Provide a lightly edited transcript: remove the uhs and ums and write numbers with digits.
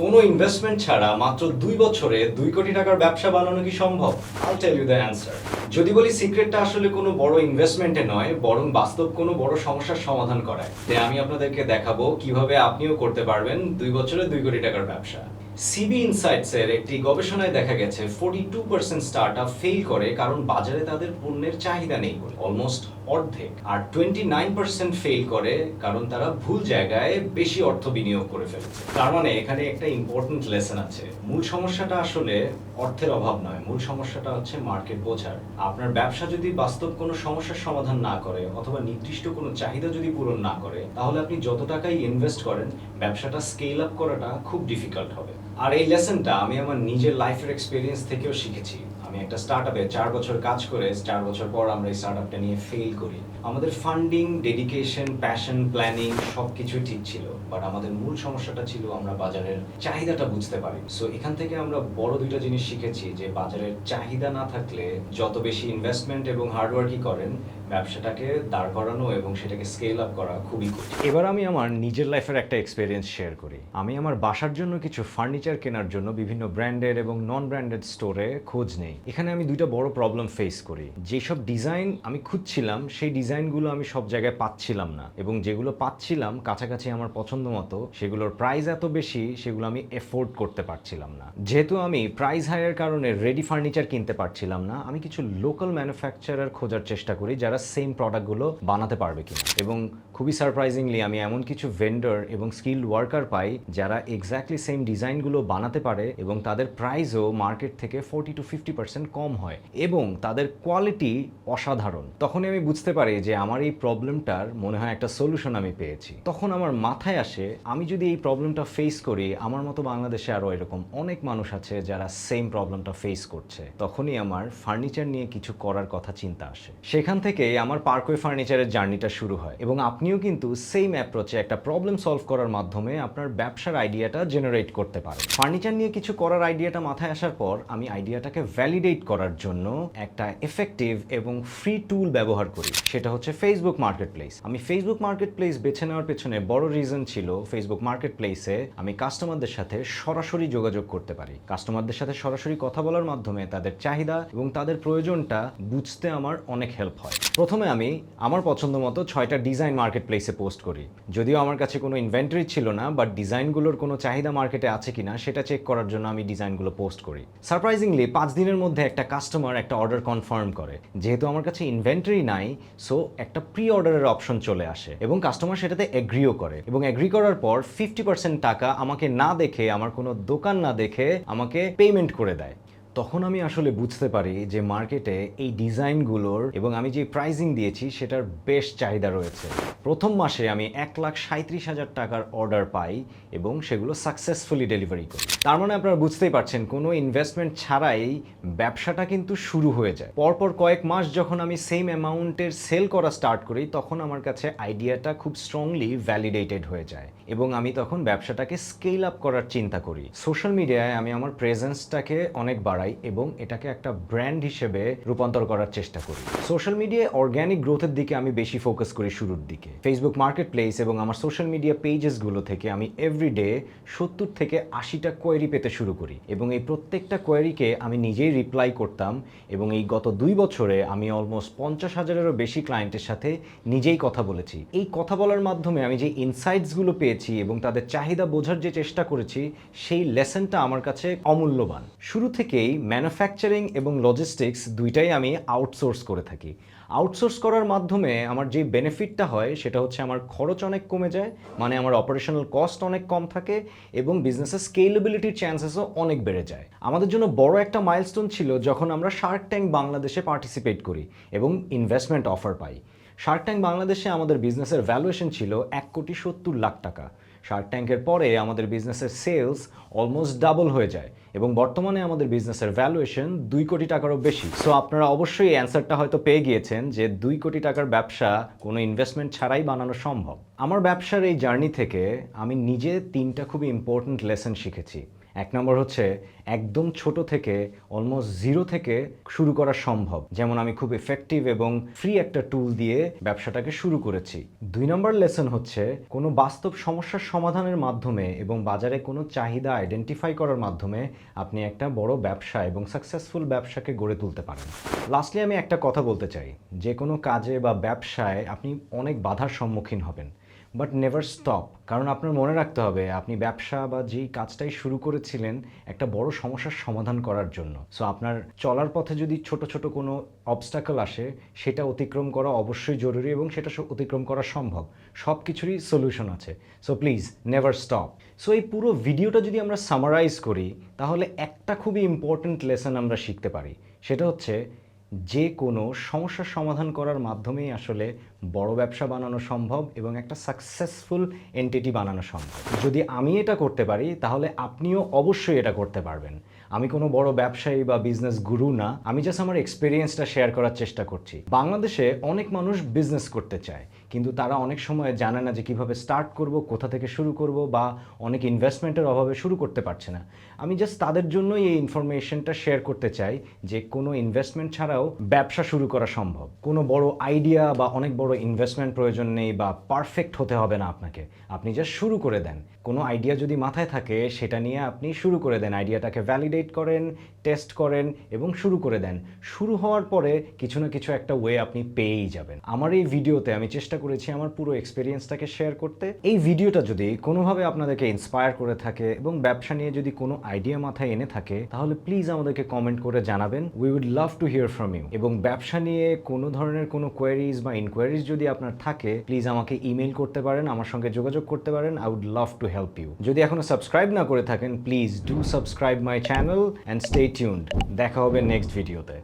কোনো ইনভেস্টমেন্ট ছাড়া মাত্র 2 বছরে 2 কোটি টাকার ব্যবসা বানানো কি সম্ভব? I'll tell you the answer. যদি বলি সিক্রেটটা আসলে কোনো বড় ইনভেস্টমেন্টে নয়, বরং বাস্তব কোনো বড় সমস্যার সমাধান করায়। তাই আমি আপনাদেরকে দেখাবো কিভাবে আপনিও করতে পারবেন 2 বছরে 2 কোটি টাকার ব্যবসা। সিবি ইনসাইটসের একটি গবেষণায় দেখা গেছে 42% স্টার্টআপ ফেল করে কারণ বাজারে তাদের পণ্যের চাহিদা নেই বলে, অলমোস্ট অর্ধেক। আর 29% ফেল করে কারণ তারা ভুল জায়গায় বেশি অর্থ বিনিয়োগ করে ফেলেছে। তার মানে এখানে একটা ইম্পর্টেন্ট লেসন আছে। মূল সমস্যাটা আসলে অর্থের অভাব নয়, মূল সমস্যাটা হচ্ছে মার্কেট বোঝার। আপনার ব্যবসা যদি বাস্তব কোনো সমস্যার সমাধান না করে অথবা নির্দিষ্ট কোনো চাহিদা যদি পূরণ না করে, তাহলে আপনি যত টাকাই ইনভেস্ট করেন ব্যবসাটা স্কেল আপ করাটা খুব ডিফিকাল্ট হবে। আর এই লেসনটা আমি আমার নিজের লাইফের এক্সপিরিয়েন্স থেকেও শিখেছি। আমি একটা স্টার্টআপে 4 বছর কাজ করে 4 বছর পর আমরা এই স্টার্টআপটা নিয়ে ফেল করি। আমাদের ফান্ডিং, ডেডিকেশন, প্যাশন, প্ল্যানিং সবকিছু ঠিক ছিল, বাট আমাদের মূল সমস্যাটা ছিল আমরা বাজারের চাহিদাটা বুঝতে পারি। সো এখান থেকে আমরা বড় দুইটা জিনিস শিখেছি যে বাজারের চাহিদা না থাকলে যত বেশি ইনভেস্টমেন্ট এবং হার্ডওয়ার্কই করেন, ব্যবসাটাকে দাঁড় করানো এবং সেটাকে স্কেল আপ করা খুবই কঠিন। এবার আমি আমার নিজের লাইফের একটা এক্সপিরিয়েন্স শেয়ার করি। আমি আমার বাসার জন্য কিছু ফার্নিচার কেনার জন্য বিভিন্ন ব্র্যান্ডেড এবং নন ব্র্যান্ডেড স্টোরে খোঁজ নেই। এখানে আমি দুইটা বড় প্রবলেম ফেস করি। যেসব ডিজাইন আমি খুঁজছিলাম সেই ডিজাইনগুলো আমি সব জায়গায় পাচ্ছিলাম না, এবং যেগুলো পাচ্ছিলাম কাছাকাছি আমার পছন্দ মতো, সেগুলোর প্রাইস এত বেশি সেগুলো আমি এফোর্ড করতে পারছিলাম না। যেহেতু আমি প্রাইস হাইয়ের কারণে রেডি ফার্নিচার কিনতে পারছিলাম না, আমি কিছু লোকাল ম্যানুফ্যাকচারার খোঁজার চেষ্টা করি যারা সেম প্রোডাক্টগুলো বানাতে পারবে কিনা। এবং খুবই সারপ্রাইজিংলি আমি এমন কিছু ভেন্ডর এবং স্কিল ওয়ার্কার পাই যারা এক্স্যাক্টলি সেম ডিজাইনগুলো বানাতে পারে এবং তাদের প্রাইসও মার্কেট থেকে 40-50% কম হয় এবং তাদের কোয়ালিটি অসাধারণ। তখনই আমি বুঝতে পারি যে আমার এই প্রবলেমটার মনে হয় একটা সলিউশন আমি পেয়েছি। তখন আমার মাথায় আসে, আমি যদি এই প্রবলেমটা ফেস করি, আমার মতো বাংলাদেশে আরও এরকম অনেক মানুষ আছে যারা সেম প্রবলেমটা ফেস করছে। তখনই আমার ফার্নিচার নিয়ে কিছু করার কথা চিন্তা আসে। সেখান থেকে আমার পার্কওয়ে ফার্নিচারের জার্নিটা শুরু হয় এবং আপনিও কিন্তু সেম অ্যাপ্রোচে একটা প্রবলেম সলভ করার মাধ্যমে আপনার ব্যবসার আইডিয়াটা জেনারেট করতে পারেন। ফার্নিচার নিয়ে কিছু করার আইডিয়াটা মাথায় আসার পর আমি আইডিয়াটাকে ভ্যালিডেট করার জন্য একটা এফেক্টিভ এবং ফ্রি টুল ব্যবহার করি, সেটা হচ্ছে ফেসবুক মার্কেট প্লেস। আমি ফেসবুক মার্কেট প্লেস বেছে নেওয়ার পেছনে বড় রিজন ছিল ফেসবুক মার্কেট প্লেসে আমি কাস্টমারদের সাথে সরাসরি যোগাযোগ করতে পারি। কাস্টমারদের সাথে সরাসরি কথা বলার মাধ্যমে তাদের চাহিদা এবং তাদের প্রয়োজনটা বুঝতে আমার অনেক হেল্প হয়। প্রথমে আমি আমার পছন্দ মতো 6টা ডিজাইন মার্কেট প্লেসে পোস্ট করি। যদিও আমার কাছে কোনো ইনভেন্টরি ছিল না, বাট ডিজাইনগুলোর কোনো চাহিদা মার্কেটে আছে কিনা সেটা চেক করার জন্য আমি ডিজাইনগুলো পোস্ট করি। সারপ্রাইজিংলি 5 দিনের মধ্যে একটা কাস্টমার একটা অর্ডার কনফার্ম করে। যেহেতু আমার কাছে ইনভেন্টরি নাই, সো একটা প্রি অর্ডারের অপশন চলে আসে এবং কাস্টমার সেটাতে এগ্রিও করে, এবং এগ্রি করার পর 50% টাকা আমাকে না দেখে, আমার কোনো দোকান না দেখে আমাকে পেমেন্ট করে দেয়। তখন আমি আসলে বুঝতে পারি যে মার্কেটে এই ডিজাইনগুলোর এবং আমি যে প্রাইজিং দিয়েছি সেটার বেশ চাহিদা রয়েছে। প্রথম মাসে আমি 1,37,000 টাকার অর্ডার পাই এবং সেগুলো সাকসেসফুলি ডেলিভারি করি। তার মানে আপনারা বুঝতেই পারছেন, কোনো ইনভেস্টমেন্ট ছাড়াই ব্যবসাটা কিন্তু শুরু হয়ে যায়। পরপর কয়েক মাস যখন আমি সেম অ্যামাউন্টের সেল করা স্টার্ট করি, তখন আমার কাছে আইডিয়াটা খুব স্ট্রংলি ভ্যালিডেটেড হয়ে যায় এবং আমি তখন ব্যবসাটাকে স্কেল আপ করার চিন্তা করি। সোশ্যাল মিডিয়ায় আমি আমার প্রেজেন্সটাকে অনেক বাড়াই এবং এটাকে একটা ব্র্যান্ড হিসেবে রূপান্তর করার চেষ্টা করি। সোশ্যাল মিডিয়ায় অর্গ্যানিক গ্রোথের দিকে আমি বেশি ফোকাস করি শুরুর দিকে। ফেসবুক মার্কেট প্লেস এবং আমার সোশ্যাল মিডিয়া পেজেসগুলো থেকে আমি এভরিডে 70 থেকে 80টা কোয়েরি পেতে শুরু করি এবং এই প্রত্যেকটা কোয়েরিকে আমি নিজেই রিপ্লাই করতাম এবং এই গত 2 বছরে আমি অলমোস্ট 50,000-এরও বেশি ক্লায়েন্টের সাথে নিজেই কথা বলেছি। এই কথা বলার মাধ্যমে আমি যে ইনসাইটসগুলো পেয়েছি এবং তাদের চাহিদা বোঝার যে চেষ্টা করেছি, সেই লেসনটা আমার কাছে অমূল্যবান। শুরু থেকেই ম্যানুফ্যাকচারিং এবং লজিস্টিক্স দুইটাই আমি আউটসোর্স করে থাকি। আউটসোর্স করার মাধ্যমে আমার যে বেনিফিটটা হয় সেটা হচ্ছে আমার খরচ অনেক কমে যায়, মানে আমার অপারেশনাল কস্ট অনেক কম থাকে এবং বিজনেসের স্কেলেবিলিটির চান্সেসও অনেক বেড়ে যায়। আমাদের জন্য বড় একটা মাইলস্টোন ছিল যখন আমরা শার্ক ট্যাঙ্ক বাংলাদেশে পার্টিসিপেট করি এবং ইনভেস্টমেন্ট অফার পাই। শার্ক ট্যাঙ্ক বাংলাদেশে আমাদের বিজনেসের ভ্যালুয়েশন ছিল 1,70,00,000 টাকা। শার্ক ট্যাঙ্কের পরে আমাদের বিজনেসের সেলস অলমোস্ট ডাবল হয়ে যায় এবং বর্তমানে আমাদের বিজনেসের ভ্যালুয়েশন 2 কোটি টাকারও বেশি। সো আপনারা অবশ্যই অ্যান্সারটা হয়তো পেয়ে গিয়েছেন যে 2 কোটি টাকার ব্যবসা কোনো ইনভেস্টমেন্ট ছাড়াই বানানো সম্ভব। আমার ব্যবসার এই জার্নি থেকে আমি নিজে 3টা খুবই ইম্পর্ট্যান্ট লেসন শিখেছি। এক নম্বর হচ্ছে একদম ছোট থেকে অলমোস্ট জিরো থেকে শুরু করা সম্ভব। যেমন আমি খুব এফেক্টিভ এবং ফ্রি একটা টুল দিয়ে ব্যবসাটাকে শুরু করেছি। 2 নম্বর লেসন হচ্ছে কোনো বাস্তব সমস্যার সমাধানের মাধ্যমে এবং বাজারে কোনো চাহিদা আইডেন্টিফাই করার মাধ্যমে আপনি একটা বড় ব্যবসা এবং সাকসেসফুল ব্যবসাকে গড়ে তুলতে পারেন। লাস্টলি আমি একটা কথা বলতে চাই, যে কোনো কাজে বা ব্যবসায় আপনি অনেক বাধার সম্মুখীন হবেন, বাট নেভার স্টপ। কারণ আপনার মনে রাখতে হবে আপনি ব্যবসা বা যেই কাজটাই শুরু করেছিলেন একটা বড় সমস্যার সমাধান করার জন্য। সো আপনার চলার পথে যদি ছোট ছোট কোনো অবস্টাকল আসে, সেটা অতিক্রম করা অবশ্যই জরুরি এবং সেটা অতিক্রম করা সম্ভব। সব কিছুরই সলিউশন আছে। So please never stop. So এই পুরো ভিডিওটা যদি আমরা সামারাইজ করি, তাহলে একটা খুবই ইম্পর্ট্যান্ট লেসন আমরা শিখতে পারি। সেটা হচ্ছে যে কোনো সমস্যার সমাধান করার মাধ্যমেই আসলে বড় ব্যবসা বানানো সম্ভব এবং একটা সাকসেসফুল এন্টিটি বানানো সম্ভব। যদি আমি এটা করতে পারি, তাহলে আপনিও অবশ্যই এটা করতে পারবেন। আমি কোনো বড় ব্যবসায়ী বা বিজনেস গুরু না, আমি জাস্ট আমার এক্সপিরিয়েন্সটা শেয়ার করার চেষ্টা করছি। বাংলাদেশে অনেক মানুষ বিজনেস করতে চায়, কিন্তু তারা অনেক সময় জানে না যে কিভাবে স্টার্ট করব, কোথা থেকে শুরু করব, বা অনেক ইনভেস্টমেন্টের অভাবে শুরু করতে পারছে না। আমি জাস্ট তাদের জন্যই এই ইনফরমেশনটা শেয়ার করতে চাই যে কোনো ইনভেস্টমেন্ট ছাড়াও ব্যবসা শুরু করা সম্ভব। কোনো বড় আইডিয়া বা অনেক বড় ইনভেস্টমেন্ট প্রয়োজন নেই বা পারফেক্ট হতে হবে না আপনাকে। আপনি জাস্ট শুরু করে দেন। কোনো আইডিয়া যদি মাথায় থাকে, সেটা নিয়ে আপনি শুরু করে দেন। আইডিয়াটাকে ভ্যালিডেট করেন, টেস্ট করেন এবং শুরু করে দেন। শুরু হওয়ার পরে কিছু না কিছু একটা ওয়ে আপনি পেয়েই যাবেন। আমার এই ভিডিওতে আমি চেষ্টা করেছি আমার পুরো এক্সপিরিয়েন্সটাকে শেয়ার করতে। এই ভিডিওটা যদি কোনোভাবে আপনাদেরকে ইন্সপায়ার করে থাকে এবং ব্যবসা নিয়ে যদি কোনো আইডিয়া মাথায় এনে থাকে, তাহলে প্লিজ আমাদেরকে কমেন্ট করে জানাবেন। We would love to hear from you. এবং ব্যবসা নিয়ে কোনো ধরনের কোনো কোয়েরিজ বা ইনকোয়ারিজ যদি আপনার থাকে, প্লিজ আমাকে ইমেল করতে পারেন, আমার সঙ্গে যোগাযোগ করতে পারেন। I would love to help you. যদি এখনো সাবস্ক্রাইব না করে থাকেন, please do subscribe my channel and stay tuned. দেখা হবে নেক্সট ভিডিওতে।